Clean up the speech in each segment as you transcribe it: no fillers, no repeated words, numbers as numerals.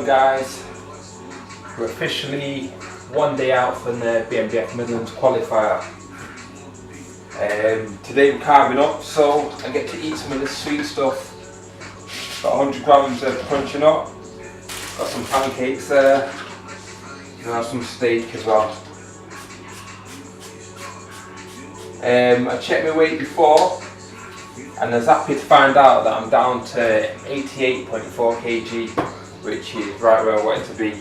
morning guys, we're officially one day out from the BNBF Midlands qualifier. Today we're carving up, so I get to eat some of this sweet stuff. Got 100 grams of crunching up, got some pancakes there, and I have some steak as well. I checked my weight before and I was happy to find out that I'm down to 88.4 kg, which is right where I wanted to be.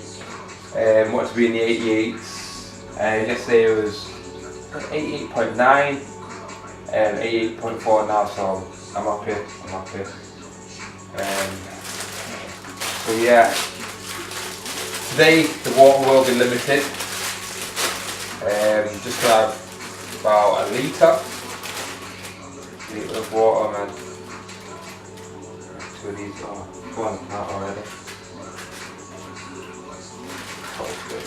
Wanted to be in the 88s. Yesterday it was 88.9, 88.4 now, so I'm happy. So yeah, today the water will be limited. Just gonna have about a litre of water, man. 2 litres, oh, one out already. That's good.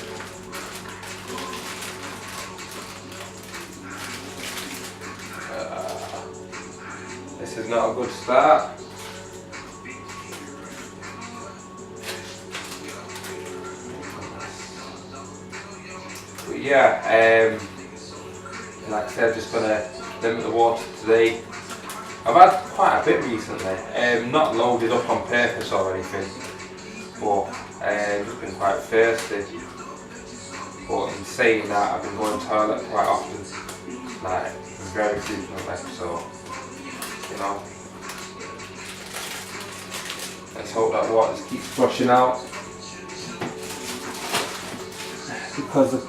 This is not a good start. But yeah, like I said, I'm just gonna limit the water today. I've had quite a bit recently, not loaded up on purpose or anything, but just been quite thirsty. But in saying that, I've been going to the toilet quite often, like very frequently, so you know, let's hope that water just keeps flushing out, because the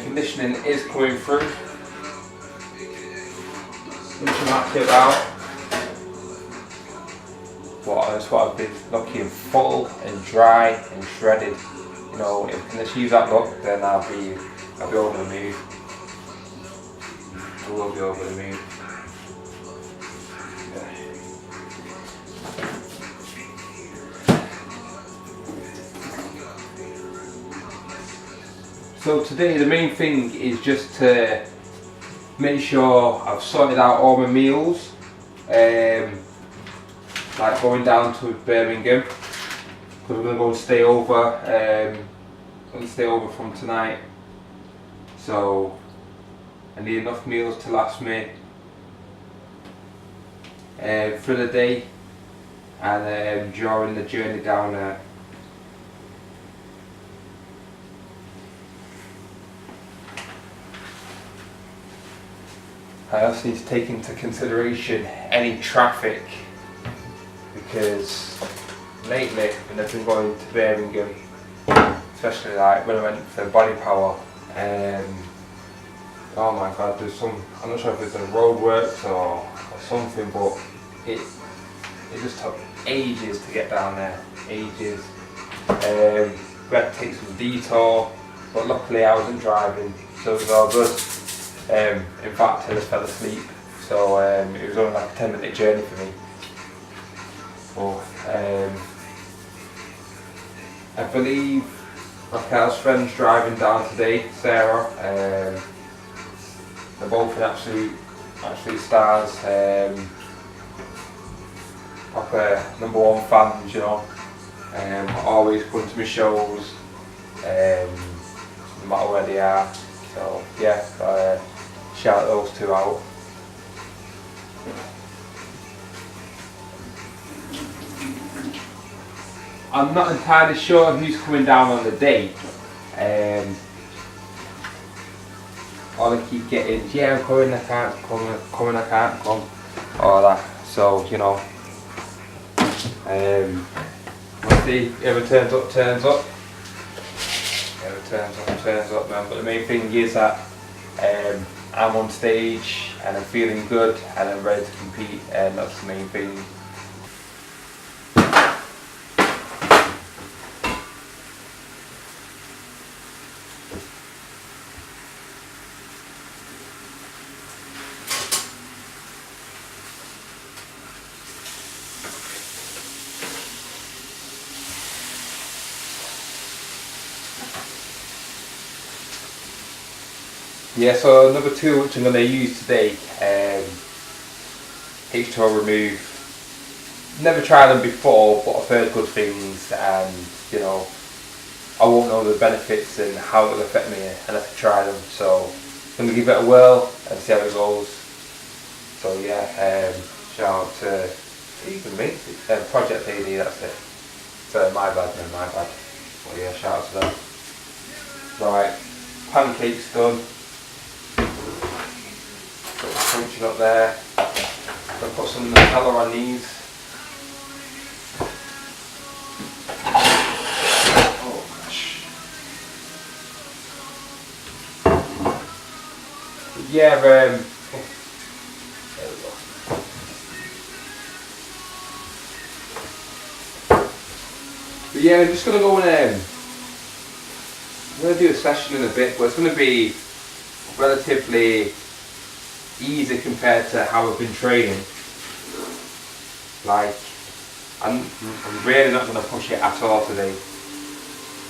conditioning is coming through, which I'm happy about. But that's what I've been looking full and dry and shredded. You know, if I can achieve that look, then I'll be over the moon. I will be over the moon. So today the main thing is just to make sure I've sorted out all my meals. Like going down to Birmingham, because we're going to go and stay over. From tonight, so I need enough meals to last me for the day and during the journey down there. I also need to take into consideration any traffic, because lately when I've been going to Birmingham, especially like when I went for body power, oh my god, there's some, I'm not sure if it's a road works or something, but it just took ages to get down there, ages. We had to take some detour, but luckily I wasn't driving, so it was all good. In fact, I just fell asleep, so it was only like a 10-minute journey for me. I believe Raquel's friend's driving down today, Sarah. They're both in absolute stars. Proper #1 fans, you know. Always come to my shows, no matter where they are. So yeah, shout those two out. I'm not entirely sure who's coming down on the day. All I keep getting is, yeah, I'm coming, I can't come, I'm coming, I can't come, all that. So, you know, we'll see, whoever turns up, turns up. Whoever turns up, man. But the main thing is that I'm on stage and I'm feeling good and I'm ready to compete, and that's the main thing. Yeah, so another tool which I'm going to use today, H2O remove. Never tried them before, but I've heard good things, and you know, I won't know the benefits and how it will affect me unless I try them. So I'm going to give it a whirl and see how it goes. So yeah, shout out to even me, Project AD, that's it. So my bad. But yeah, shout out to them. Right, pancakes done. Got the crunching up there. I'll put some Nutella on these. Oh gosh. Yeah, there we go. But yeah, I'm just gonna go and I'm gonna do a session in a bit, but it's gonna be relatively easy compared to how I've been training. Like, I'm really not going to push it at all today.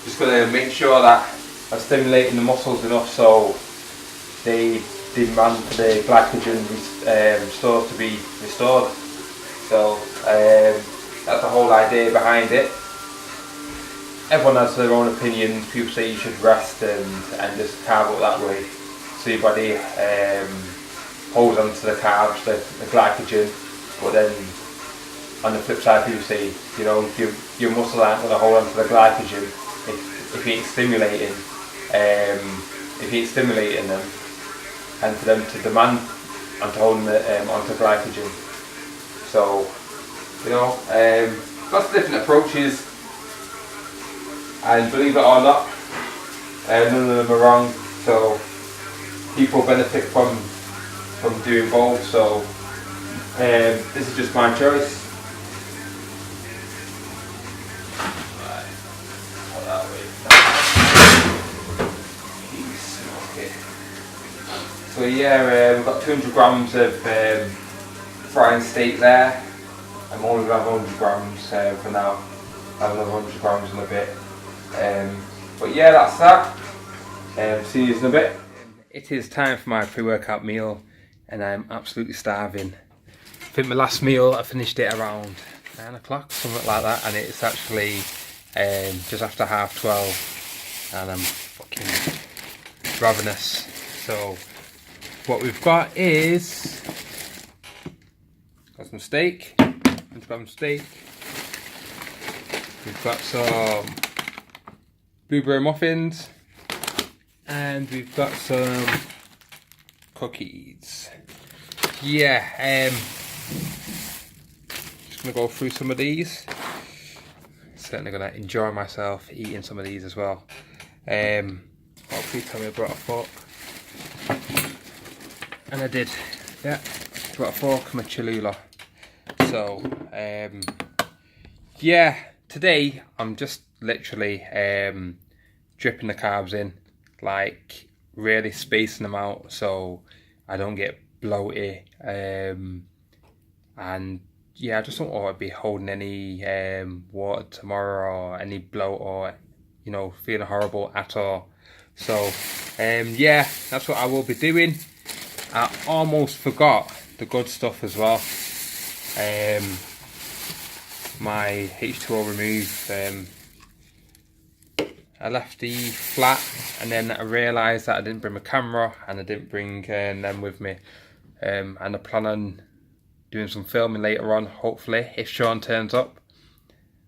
Just going to make sure that I'm stimulating the muscles enough so they demand for the glycogen stores to be restored. So that's the whole idea behind it. Everyone has their own opinions. People say you should rest and just carb up that way, so your body holds on to the carbs, the glycogen. But then on the flip side, people say, you know, your muscle aren't going to hold on to the glycogen if you ain't stimulating them, and for them to demand onto holding onto glycogen. So, you know, lots of different approaches, and believe it or not, none of them are wrong. So people benefit from doing both. So this is just my choice. So yeah, we've got 200 grams of frying steak there. I'm only going to have 100 grams for now. I have another 100 grams in a bit. But yeah, that's that. See you in a bit. It is time for my pre-workout meal, and I'm absolutely starving. I think my last meal, I finished it around 9 o'clock, something like that, and it's actually just after 12:30, and I'm fucking ravenous. So what we've got is some steak. We've got some steak. We've got some blueberry muffins, and we've got some cookies. Yeah, just gonna go through some of these. Certainly gonna enjoy myself eating some of these as well. Hopefully tell me I brought a fork. And I did, yeah. Brought a fork and a Cholula. So, yeah, today I'm just literally dripping the carbs in, like really spacing them out so I don't get bloated. And yeah, I just don't want to be holding any water tomorrow or any bloat or, you know, feeling horrible at all. So, yeah, that's what I will be doing. I almost forgot the good stuff as well. My H2O remove, I left the flat, and then I realised that I didn't bring my camera and I didn't bring them with me. And I plan on doing some filming later on, hopefully, if Sean turns up.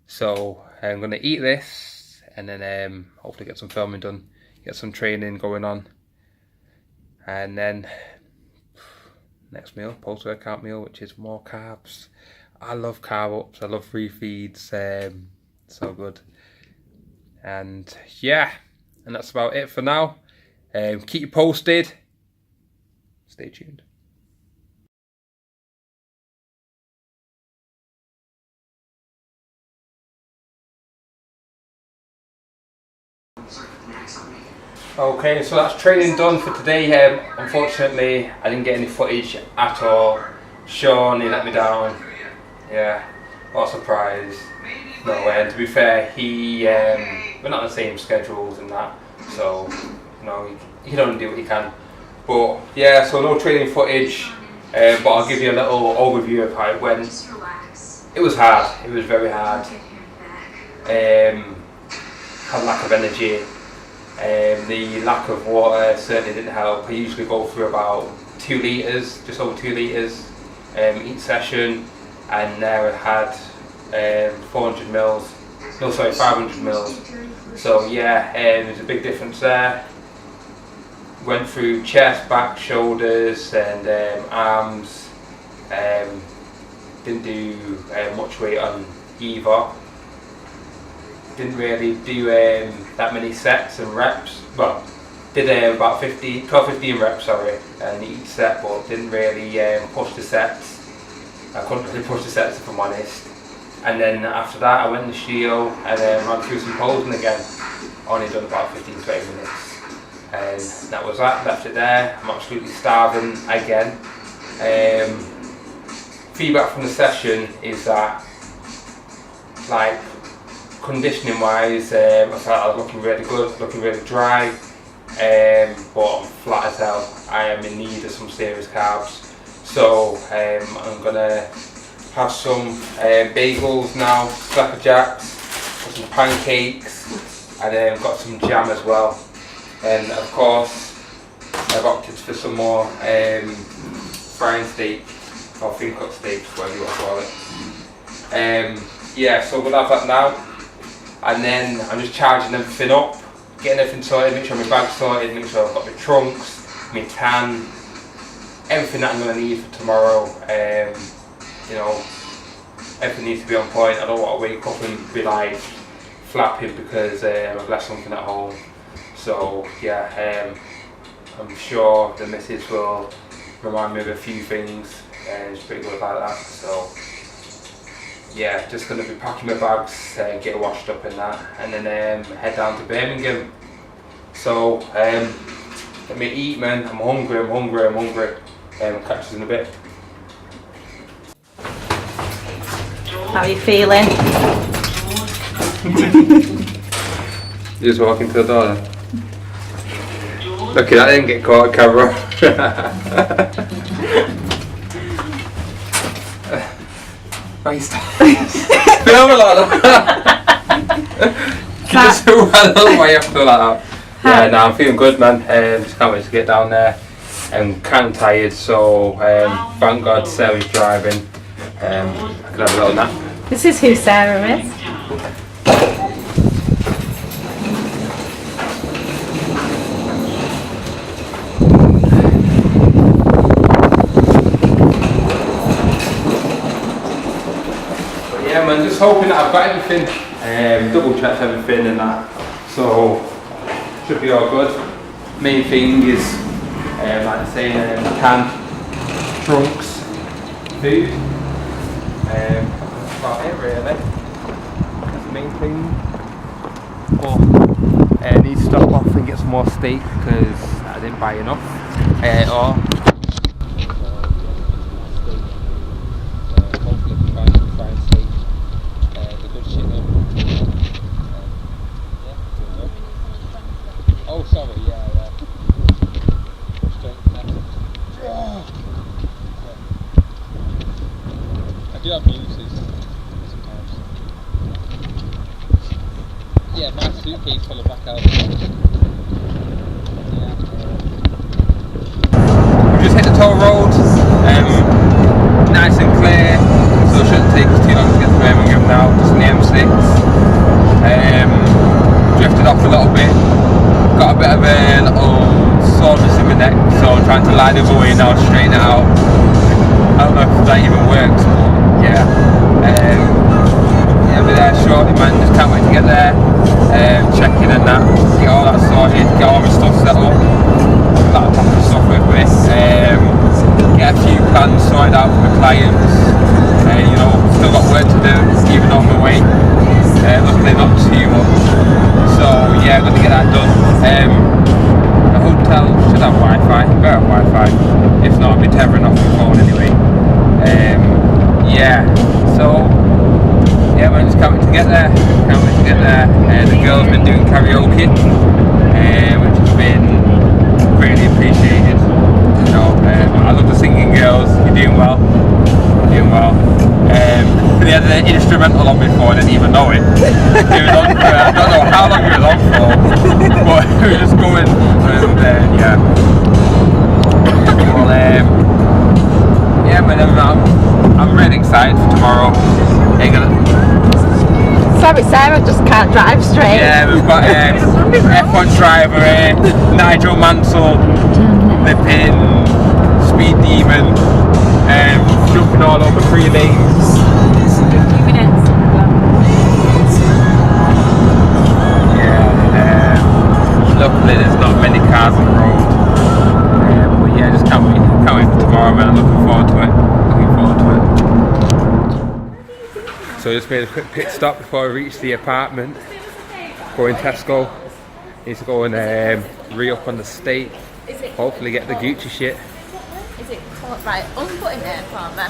So I'm going to eat this and then hopefully get some filming done, get some training going on. And then next meal, post-workout meal, which is more carbs. I love carb ups, I love refeeds, so good. And yeah, and that's about it for now. Keep you posted. Stay tuned. Okay, so that's training done for today. Unfortunately, I didn't get any footage at all. Sean, he let me down. Yeah, what a surprise. No way. And to be fair, we're not on the same schedules and that, so you know, he can only do what he can. But yeah, so no training footage. But I'll give you a little overview of how it went. It was hard. It was very hard. had lack of energy. The lack of water certainly didn't help. I usually go through about 2 litres, just over 2 litres each session, and there I had 500 mils. So yeah, there's a big difference there. Went through chest, back, shoulders, and arms. Didn't do much weight on either. Didn't really do that many sets and reps. Well, did about 12-15 reps, sorry, in each set, but didn't really push the sets. I couldn't really push the sets if I'm honest. And then after that I went in the studio and ran through some posing again. Only done about 15-20 minutes. And that was that, left it there. I'm absolutely starving again. Feedback from the session is that, like, conditioning wise, I felt I was looking really good, looking really dry, but I'm flat as hell. I am in need of some serious carbs. So I'm gonna have some bagels now, Slacker Jacks, got some pancakes, and got some jam as well. And of course, I've opted for some more frying steak, or thin cut steaks, whatever you want to call it. Yeah, so we'll have that now. And then I'm just charging everything up, getting everything sorted, make sure my bag's sorted, make sure I've got my trunks, my tan, everything that I'm going to need for tomorrow. You know, everything needs to be on point. I don't want to wake up and be like flapping because I've left something at home. So yeah, I'm sure the missus will remind me of a few things, and she's pretty good about that. So yeah, just going to be packing my bags, get washed up and that, and then head down to Birmingham. So let me eat, man. I'm hungry. Catch us in a bit. How are you feeling? You just walk into the door then? Lucky that didn't get caught on camera. Why stop? Film a lot of that. You just ran away after that. Yeah, no, I'm feeling good, man. Just can't wait to get down there. I'm kind of tired, so thank God Sarah's driving. I could have a little nap. This is who Sarah is. Yeah, man, just hoping that I've got everything, double checked everything and that, so should be all good. Main thing is, like I say, can, trunks, food, that's about it really, that's the main thing. But I need to stop off and get some more steak because I didn't buy enough, or yeah, my suitcase full of back out. Yeah. We just hit the toll road, nice and clear, so it shouldn't take us too long to get to Birmingham now, just in the M6. Drifted off a little bit, got a bit of a little soreness in my neck, so I'm trying to lie the other way now, straighten it out. I don't know if that even works, but yeah. I'll be there shortly, man, just can't wait to get there. Check in and that, get all that sorted, get all my stuff set up, laptop and stuff with me, get a few plans sorted out for my clients. You know, still got work to do, even on my way. Luckily not too much, so yeah, I'm going to get that done. The hotel should have Wi-Fi, better have Wi-Fi, if not I'll be tethering off my phone anyway. Yeah, so yeah, man, just can't wait to get there. The girls been doing karaoke, which has been greatly appreciated. You know, I love the singing girls. You're doing well. They had an instrumental on before, I didn't even know it. It was on for, I don't know how long it was on for, but it was just going, and yeah. Well, yeah, man, I'm really excited for tomorrow. Sorry, Sarah just can't drive straight. Yeah, we've got F1 driver here, Nigel Mansell, the pin, Speed Demon, jumping all over 3 lanes. 15 minutes. Yeah, luckily there's not many cars on the road. But yeah, just can't wait for tomorrow, man. I'm looking forward to it. So I just made a quick pit stop before I reach the apartment. Go in Tesco. Need to go and re-up on the steak. Hopefully get the Gucci shit. Is it caught right? Unputting there for me.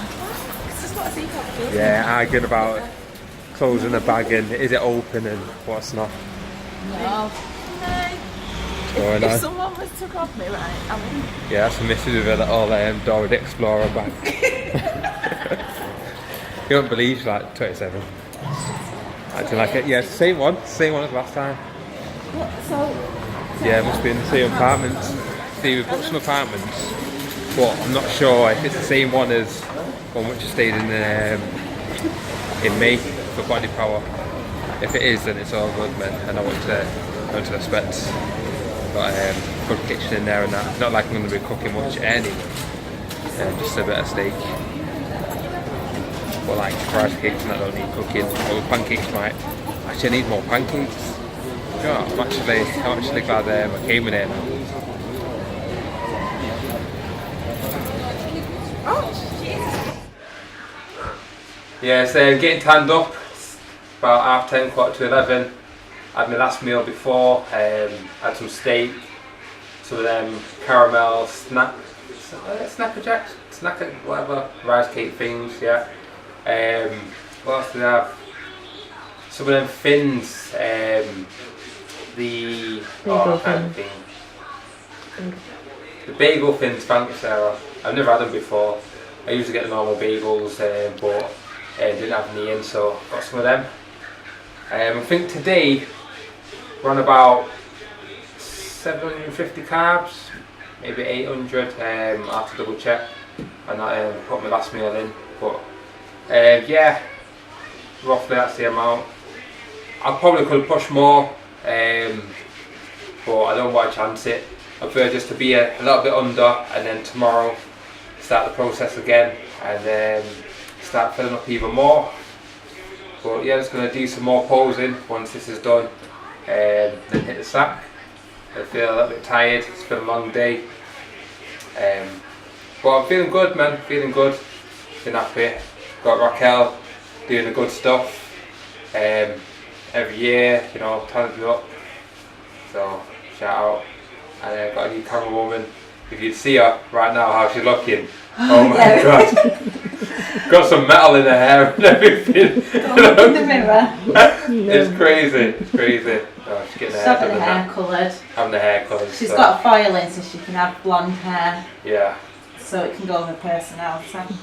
It's just what I see for me. Yeah, arguing about closing the bag and is it open and what's not. No. If someone was to rob me, right, I mean... Yeah, that's a missus with a little Dora the Explorer bag. You don't believe she's like 27. Acting like it. Yeah, same one as last time. What, so yeah, it must be in the same apartments. See, we've got some apartments, but I'm not sure if it's the same one as one which I stayed in May for Body Power. If it is, then it's all good, man. I know what to expect. Got a good kitchen in there and that. Not like I'm going to be cooking much anyway. Just a bit of steak. But like rice cakes and that don't need cooking. Or pancakes might. Actually, I need more pancakes. You know, I'm actually glad I came in here now. Yeah, so getting tanned up. It's about 10:30, 11:15. Had my last meal before. Had some steak, some of them caramel snapper jacks, whatever, rice cake things. Yeah. What else did I have? Some of them fins. The bagel fins. Thank you, Sarah. I've never had them before. I usually get the normal bagels, but didn't have any in, so got some of them. I think today we're on about 750 carbs, maybe 800. I'll have to double check and put my last meal in. But yeah, roughly that's the amount. I probably could push more, but I don't want to chance it. I prefer just to be a little bit under, and then tomorrow start the process again and start filling up even more. But yeah, just going to do some more posing once this is done, then hit the sack. I feel a little bit tired, it's been a long day, but I'm feeling good, man, feeling good, been happy. Got Raquel doing the good stuff every year, you know, turning me up, so shout out. And got a new camera woman. If you'd see her right now, how she's looking, oh my god, got some metal in her hair and everything. Go in the mirror. It's crazy, it's crazy. Oh, she's getting her hair done hair coloured. Having the hair coloured. She's got a foil in so she can have blonde hair. Yeah. So it can go with her personality.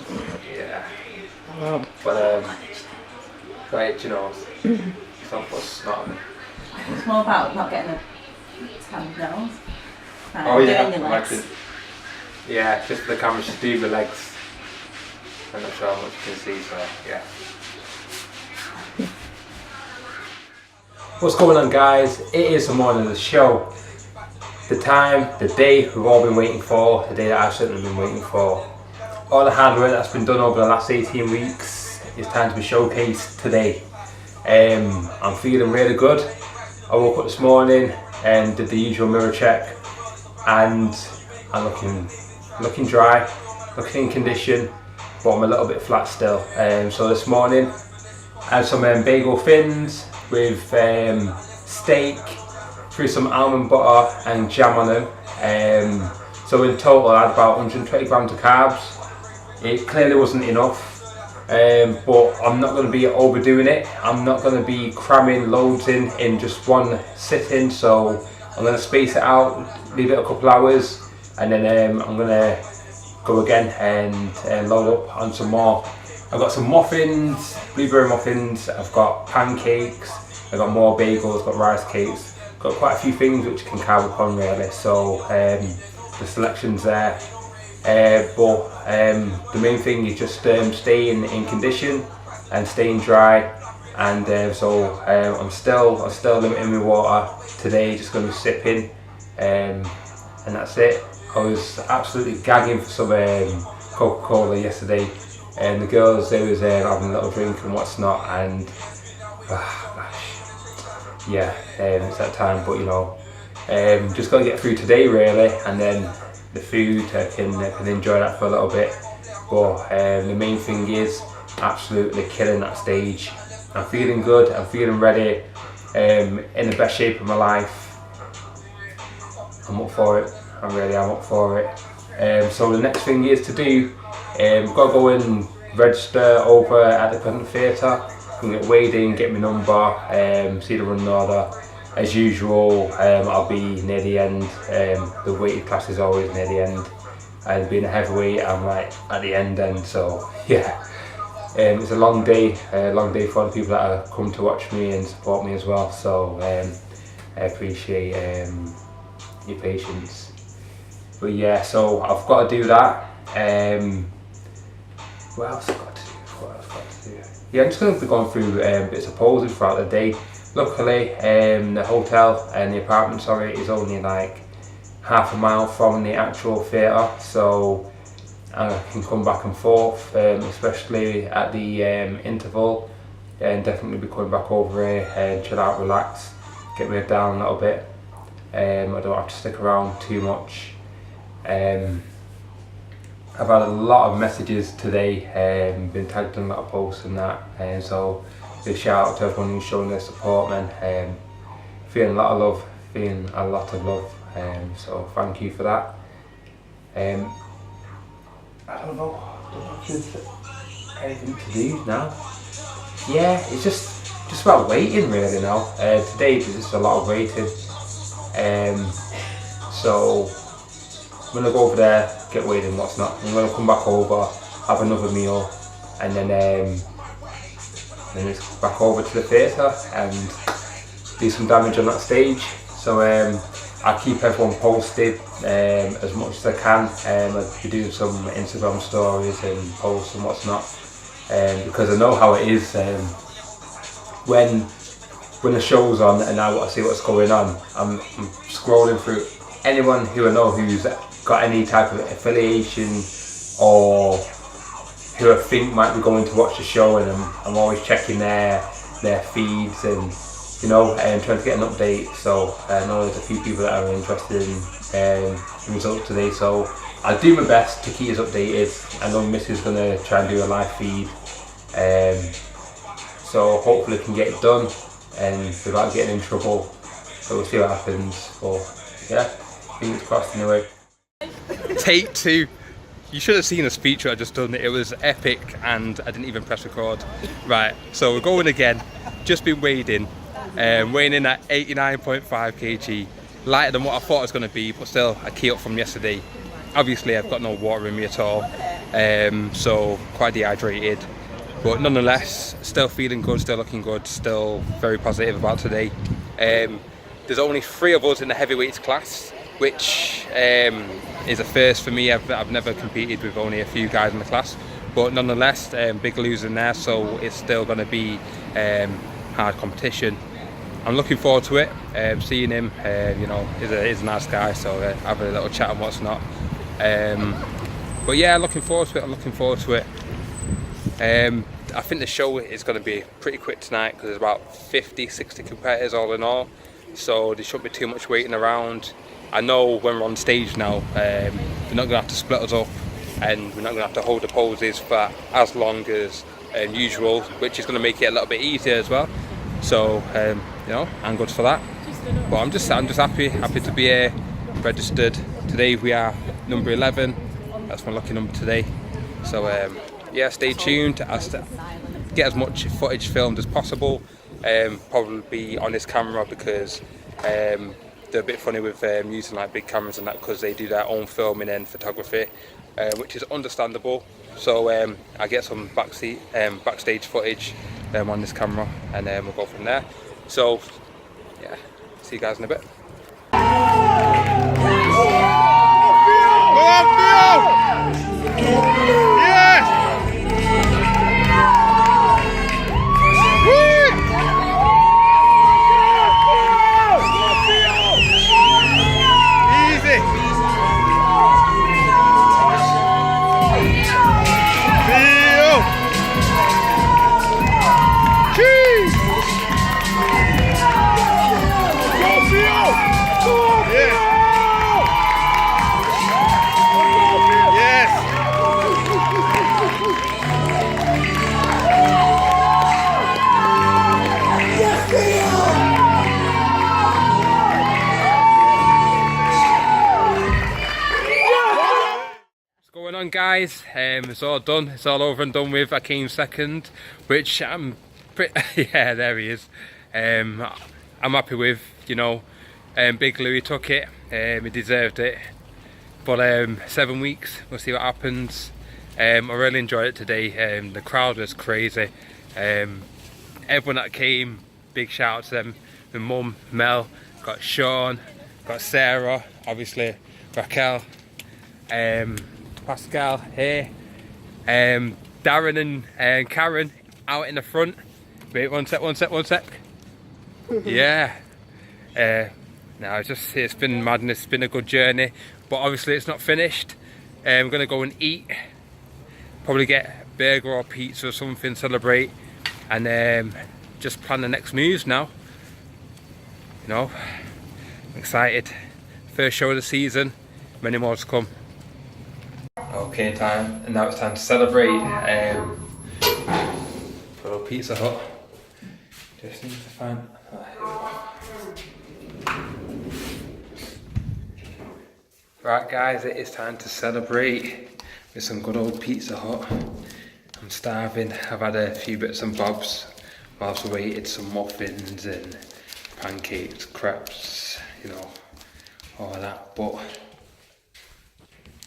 Yeah. But got itchy nose. Don't put snot on it. It's more about not getting a tan nose. Oh yeah, doing your legs. Yeah, just for the camera, just do the legs. I'm not sure how much you can see, so yeah. What's going on, guys? It is the morning of the show. The time, the day we've all been waiting for, the day that I've certainly been waiting for. All the hard work that's been done over the last 18 weeks is time to be showcased today. I'm feeling really good. I woke up this morning and did the usual mirror check, and I'm looking dry, looking in condition, but I'm a little bit flat still. So this morning I had some bagel fins with steak, threw some almond butter and jam on them. So in total I had about 120 grams of carbs. It clearly wasn't enough, but I'm not going to be overdoing it. I'm not going to be cramming loads in just one sitting, so I'm going to space it out, leave it a couple hours, and then I'm going to go again and load up on some more. I've got some muffins, blueberry muffins, I've got pancakes, I've got more bagels, got rice cakes, got quite a few things which you can carve upon really, so the selection's there. But the main thing is just staying in condition and staying dry, and so I'm still limiting my water today, just going to be sipping, and that's it. I was absolutely gagging for some Coca-Cola yesterday, and the girls, they was having a little drink and what's not, and gosh, yeah, it's that time. But you know, just got to get through today really, and then the food I can enjoy that for a little bit. But the main thing is absolutely killing that stage. I'm feeling good, I'm feeling ready, in the best shape of my life. I'm up for it, I'm up for it. So the next thing is to do, I've got to go and register over at the Crescent Theatre, get weighed in, get my number, see the running order. As usual, I'll be near the end. The weighted class is always near the end, and being a heavyweight, I'm right at the end, and so yeah. It's a long day for the people that have come to watch me and support me as well, so I appreciate your patience. But yeah, so I've got to do that. What else I've got to do? Yeah, I'm just going to be going through bits of posing throughout the day. Luckily, the hotel and the apartment, is only like half a mile from the actual theatre, so I can come back and forth, especially at the interval, and definitely be coming back over here and chill out, relax, get my head down a little bit. I don't have to stick around too much. I've had a lot of messages today, been tagged in a lot of posts and that, and so big shout out to everyone who's showing their support, man. Feeling a lot of love, so thank you for that. I don't know if there's anything to do now. Yeah, it's just about waiting really now. Today there's just a lot of waiting. So I'm gonna go over there, get weighed in, what's not. I'm gonna come back over, have another meal, and then it's back over to the theatre and do some damage on that stage. So I'll keep everyone posted as much as I can. I'll be doing some Instagram stories and posts and what's not, because I know how it is when the show's on and I want to see what's going on. I'm scrolling through anyone who I know who's got any type of affiliation or who I think might be going to watch the show, and I'm always checking their feeds and, you know, trying to get an update. So I know there's a few people that are interested in the results today, so I'll do my best to keep us updated. I know Miss is going to try and do a live feed, so hopefully we can get it done and without getting in trouble. So we'll see what happens, but yeah, fingers crossed anyway. Take two. You should have seen the speech I just done. It was epic and I didn't even press record. Right, so we're going again. Just been weighed in. Weighing in at 89.5 kg, lighter than what I thought it was going to be, but still a key up from yesterday. Obviously I've got no water in me at all, so quite dehydrated, but nonetheless still feeling good, still looking good, still very positive about today. There's only 3 of us in the heavyweights class, which is a first for me. I've never competed with only a few guys in the class, but nonetheless big loser in there, so it's still going to be hard competition. I'm looking forward to it, seeing him, you know, he's a nice guy, so having a little chat and what's not. But yeah, looking forward to it. I think the show is going to be pretty quick tonight because there's about 50-60 competitors all in all, so there shouldn't be too much waiting around. I know when we're on stage now, they're not going to have to split us up, and we're not going to have to hold the poses for as long as usual, which is going to make it a little bit easier as well. So you know, I'm good for that. But I'm just happy to be here, registered. Today we are number 11. That's my lucky number today. So yeah, stay tuned. I'll get as much footage filmed as possible. Probably be on this camera because they're a bit funny with using like big cameras and that, because they do their own filming and photography, which is understandable. So I get some backstage footage on this camera, and we'll go from there. So yeah, see you guys in a bit. Guys, it's all done, it's all over and done with. I came second, which I'm pretty yeah, there he is. I'm happy with, you know. Big Louis took it, he deserved it, but 7 weeks, we'll see what happens. I really enjoyed it today. The crowd was crazy. Everyone that came, big shout out to them. My mum, Mel, got Sean, got Sarah, obviously Raquel, Pascal here, Darren and Karen out in the front. Wait, one sec. Yeah. No, it's been madness, it's been a good journey, but obviously it's not finished. I'm going to go and eat, probably get a burger or pizza or something, celebrate, and just plan the next moves now. You know, I'm excited. First show of the season, many more to come. Okay, time, and now it's time to celebrate. For a Pizza Hut. Just need to find. Right, guys, it is time to celebrate with some good old Pizza Hut. I'm starving. I've had a few bits and bobs whilst we waited, some muffins and pancakes, crepes, you know, all of that. But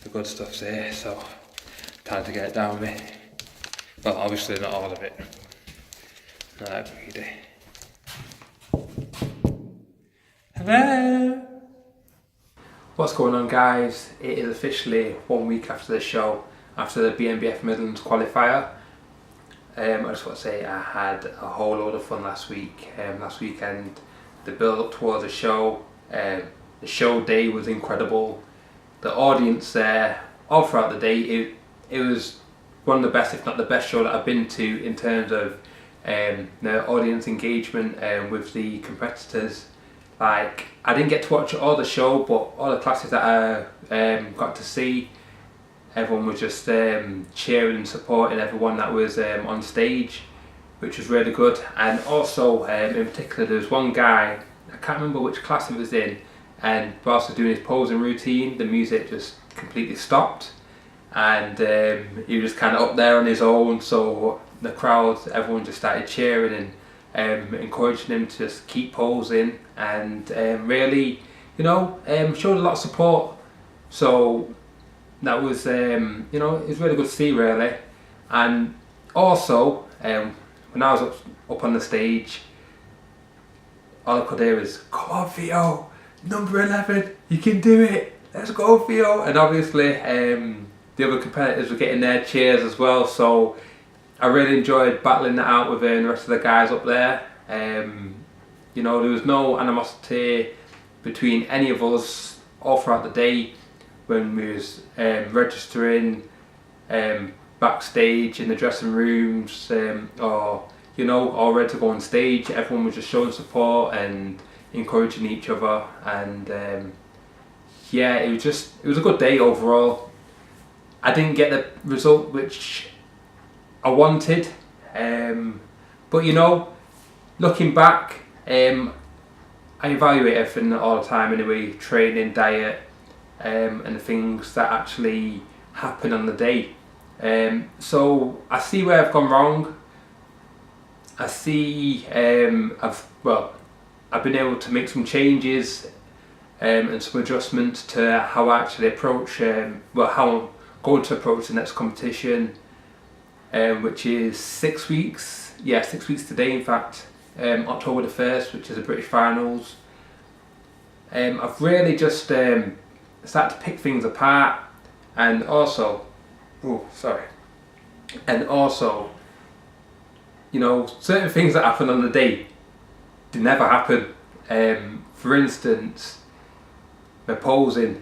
the good stuff's here, so time to get it down with. Well, obviously not all of it. Not that greedy. Hello! What's going on, guys? It is officially 1 week after the show, after the BNBF Midlands qualifier. I just want to say I had a whole load of fun last weekend. The build up towards the show, the show day was incredible. The audience there, all throughout the day, it was one of the best, if not the best show that I've been to in terms of the audience engagement with the competitors. Like, I didn't get to watch all the show, but all the classes that I got to see, everyone was just cheering and supporting everyone that was on stage, which was really good. And also, in particular, there was one guy, I can't remember which class it was in, and whilst he was doing his posing routine, the music just completely stopped, and he was just kind of up there on his own, so the crowd, everyone just started cheering and encouraging him to just keep posing, and really, you know, showed a lot of support. So that was, you know, it was really good to see, really. And also, when I was up on the stage, all I could hear was, "Come on, Theo, number 11, you can do it, let's go, Theo." And obviously the other competitors were getting their cheers as well, so I really enjoyed battling that out with the rest of the guys up there. You know, there was no animosity between any of us all throughout the day when we was registering, backstage in the dressing rooms, or, you know, all ready to go on stage. Everyone was just showing support and encouraging each other, and yeah, it was a good day overall. I didn't get the result which I wanted, but, you know, looking back, I evaluate everything all the time anyway, training, diet, and the things that actually happen on the day. So I see where I've gone wrong. I see I've been able to make some changes and some adjustments to how I actually approach, how I'm going to approach the next competition, which is 6 weeks. Yeah, 6 weeks today, in fact. October the 1st, which is the British Finals. I've really just started to pick things apart, and also, you know, certain things that happen on the day, they never happen. For instance, my posing.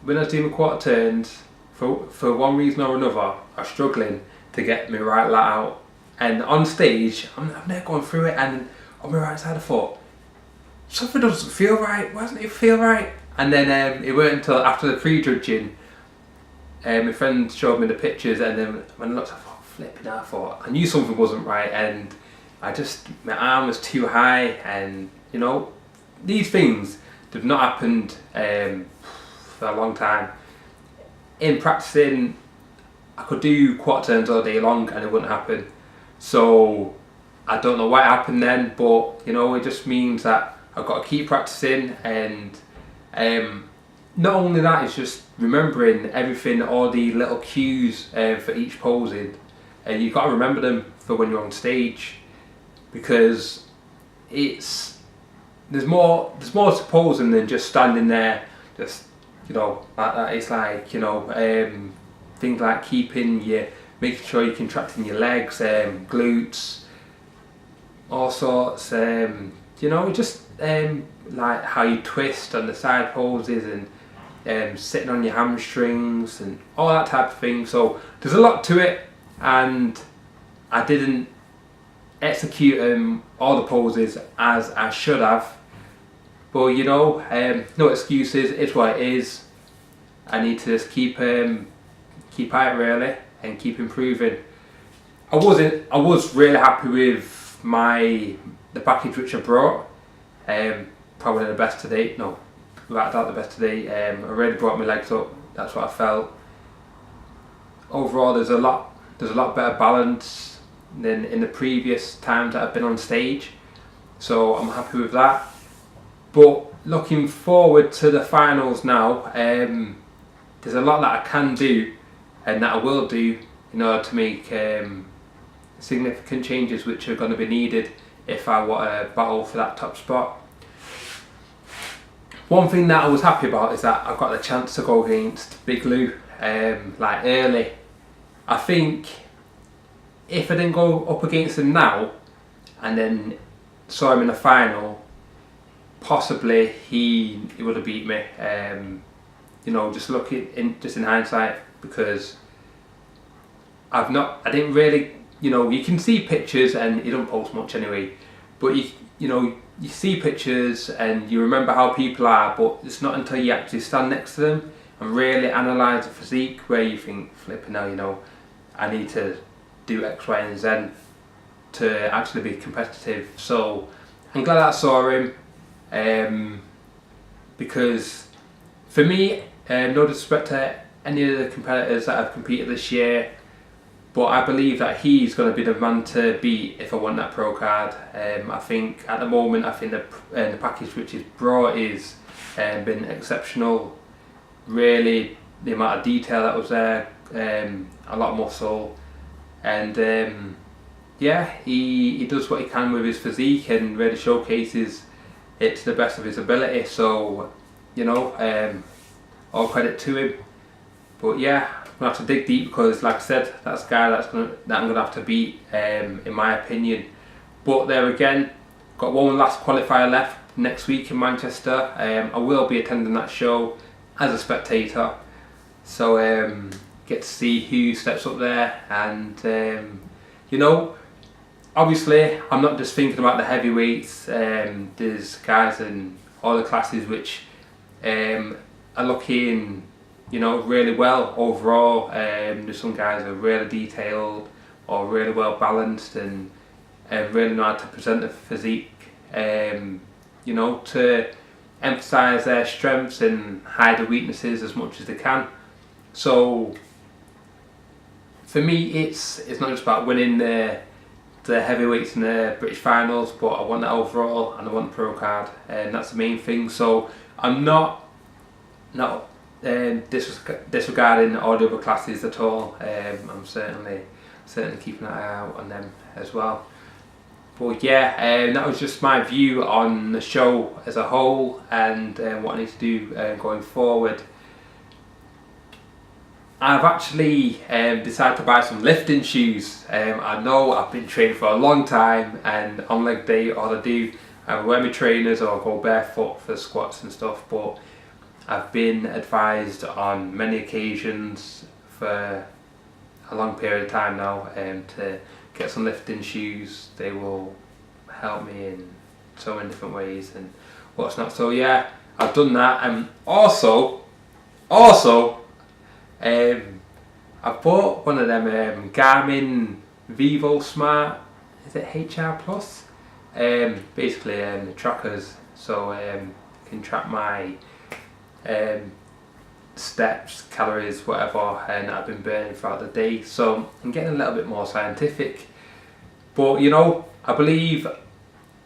When I was doing my quarter turns, for one reason or another, I was struggling to get my right lat out. And on stage, I'm there going through it, and on my right side I thought, something doesn't feel right, why doesn't it feel right? And then it weren't until after the pre-judging, my friend showed me the pictures, and then when I looked, I thought, flipping out, I thought, I knew something wasn't right, and my arm was too high, and you know, these things have not happened for a long time. In practicing, I could do quarter turns all day long and it wouldn't happen. So I don't know what happened then, but you know, it just means that I've got to keep practicing, and not only that, it's just remembering everything, all the little cues for each posing, and you've got to remember them for when you're on stage, because there's more to posing than just standing there, just, you know, like that. It's like, you know, things like making sure you're contracting your legs, glutes, all sorts, you know, just like how you twist on the side poses, and sitting on your hamstrings and all that type of thing. So there's a lot to it, and I didn't execute all the poses as I should have, but you know, no excuses, it's what it is. I need to just keep at it really, and keep improving. I was really happy with the package which I brought. Probably the best to date. No, without doubt the best to date. I really brought my legs up. That's what I felt. Overall, there's a lot better balance than in the previous times that I've been on stage. So I'm happy with that. But looking forward to the finals now, there's a lot that I can do and that I will do in order to make significant changes which are going to be needed if I want to battle for that top spot. One thing that I was happy about is that I got the chance to go against Big Lou like early. I think if I didn't go up against him now and then saw him in the final, possibly he would have beat me. You know, just in hindsight, because I didn't really, you know, you can see pictures and you don't post much anyway, but you know, you see pictures and you remember how people are, but it's not until you actually stand next to them and really analyse the physique where you think, flipping hell, you know, I need to do X, Y and Z to actually be competitive. So I'm glad I saw him, because for me, no disrespect to any of the competitors that have competed this year, but I believe that he's going to be the man to beat if I want that pro card. I think at the moment, the package which he's brought is been exceptional. Really, the amount of detail that was there, a lot of muscle, and yeah, he does what he can with his physique and really showcases it to the best of his ability. So, you know, all credit to him. But yeah, I'm gonna have to dig deep, because like I said, that's a guy that I'm gonna have to beat, in my opinion. But there again, got one last qualifier left next week in Manchester. I will be attending that show as a spectator, so get to see who steps up there. And you know, obviously I'm not just thinking about the heavyweights. There's guys in all the classes which are looking, you know, really well overall. There's some guys that are really detailed or really well balanced and really know how to present the physique, you know, to emphasise their strengths and hide the weaknesses as much as they can. So for me, it's not just about winning the the heavyweights in the British finals, but I want that overall and I want the pro card, and that's the main thing. So I'm not disregarding all the other classes at all. I'm certainly keeping an eye out on them as well. But yeah, that was just my view on the show as a whole, and what I need to do going forward. I've actually decided to buy some lifting shoes. I know I've been training for a long time, and on leg day all I do, I wear my trainers or go barefoot for squats and stuff, but I've been advised on many occasions for a long period of time now to get some lifting shoes. They will help me in so many different ways and what's not. So yeah, I've done that, and also I bought one of them Garmin Vivo Smart, is it HR Plus? Basically the trackers, so I can track my steps, calories, whatever, and I've been burning throughout the day. So I'm getting a little bit more scientific, but you know, I believe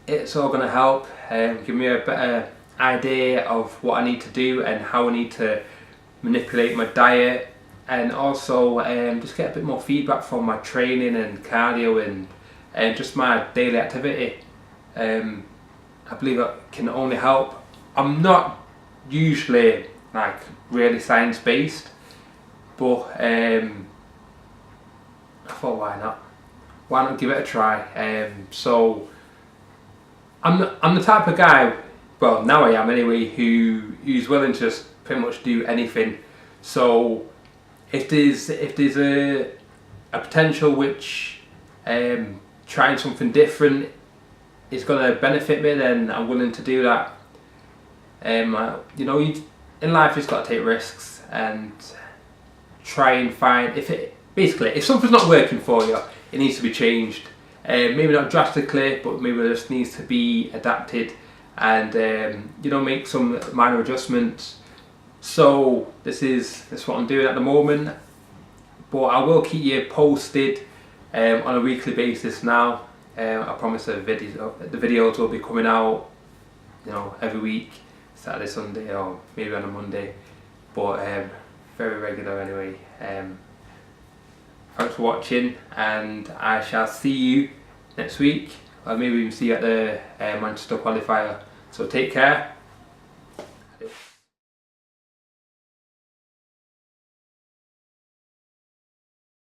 it's all going to help give me a better idea of what I need to do and how I need to manipulate my diet, and also just get a bit more feedback from my training and cardio and just my daily activity. I believe that can only help. I'm not usually like really science based, but I thought why not give it a try. So I'm the type of guy, well now I am anyway, who's willing to just pretty much do anything. So if there's a potential which trying something different is going to benefit me, then I'm willing to do that. You know, in life you've just got to take risks and try and find, if something's not working for you, it needs to be changed. Maybe not drastically, but maybe it just needs to be adapted, and you know, make some minor adjustments. So this is what I'm doing at the moment, but I will keep you posted on a weekly basis now. I promise the videos will be coming out, you know, every week, Saturday, Sunday, or maybe on a Monday, but very regular anyway. Thanks for watching, and I shall see you next week, or maybe even see you at the Manchester qualifier. So take care. Adios.